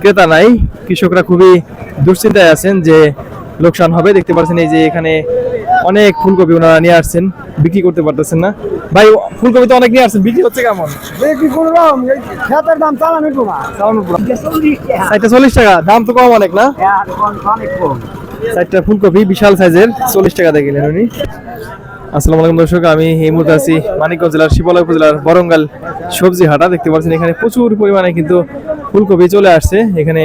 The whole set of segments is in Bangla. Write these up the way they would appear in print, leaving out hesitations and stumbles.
ক্রেতা নাই। কৃষকরা খুবই দুশ্চিন্তায় আছেন যে লোকসান হবে। দেখতে পাচ্ছেন এই যে এখানে অনেক ফুলকপি ওনারা নিয়ে আসছেন, বিক্রি করতে পারতেছেন না। ভাই ফুলকপি তো অনেক নিয়ে আসছেন, বিক্রি হচ্ছে কেমন? কি করলাম খেতের দাম চালানো তো না সাইটটা 40 টাকা, দাম তো কম অনেক না? অনেক কম। চারটা ফুলকপি বিশাল সাইজের 40 টাকা দিয়ে কিনেন উনি। আসসালামু আলাইকুম দর্শক, আমি এই মুহূর্তে আছি মানিকগঞ্জ জেলার শিবালয় উপজেলার বরঙ্গাল সবজি হাটা। দেখতে পাচ্ছেন এখানে প্রচুর পরিমাণে কিন্তু ফুলকপি চলে আসছে, এখানে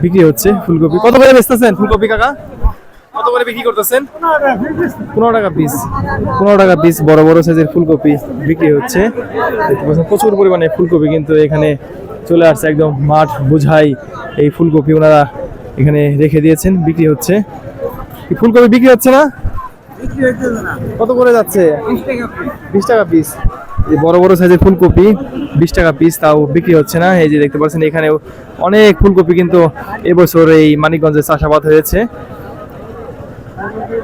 বিক্রি হচ্ছে ফুলকপি। কত করে বেচতেছেন ফুলকপি কাকা? কত করে বিক্রি করতেছেন? 15 টাকা পিস। 15 টাকা পিস বড় বড় সাইজের ফুলকপি বিক্রি হচ্ছে। দেখতে পাচ্ছেন প্রচুর পরিমাণে ফুলকপি কিন্তু এখানে চলে আসছে, একদম মাঠ বোঝাই এই ফুলকপি ওনারা এখানে রেখে দিয়েছেন, বিক্রি হচ্ছে। ফুলকপি বিক্রি হচ্ছে না? কত করে যাচ্ছে? 20 টাকা পিস। এই বড় বড় সাইজের ফুলকপি 20 টাকা পিস, তাও বিক্রি হচ্ছে না। এই যে দেখতে পাচ্ছেন এখানে অনেক ফুলকপি কিন্তু এবছর এই মানিকগঞ্জে চাষাবাদ হয়েছে।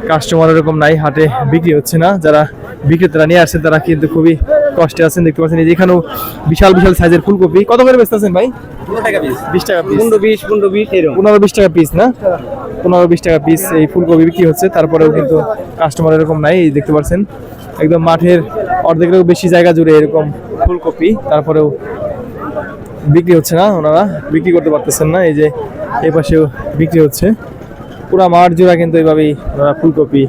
কাস্টমার এরকম নাই, হাটে বিক্রি হচ্ছে না। যারা বিক্রেতারা নিয়ে আসছে তারা কিন্তু খুবই কষ্টে আছেন। দেখতে পাচ্ছেন এই যে এখানেও বিশাল বিশাল সাইজের ফুলকপি। কত করে বেচতেছেন ভাই? 20 টাকা পিস। 20 টাকা পিস, 15-20 টাকা পিস না? 15-20 টাকা পিস এই ফুলকপি বিক্রি হচ্ছে। তারপরেও কিন্তু কাস্টমার এরকম নাই। এই দেখতে পাচ্ছেন একদম মাঠের অর্ধেকেরও বেশি জায়গা জুড়ে এরকম ফুলকপি, তারপরেও বিক্রি হচ্ছে না, ওনারা বিক্রি করতে পারতেছেন না। এই যে এই পাশেও বিক্রি হচ্ছে। পুরা মাঠ জোড়া কিন্তু এইভাবেই ওনারা ফুলকপি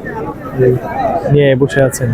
নিয়ে বসে আছেন।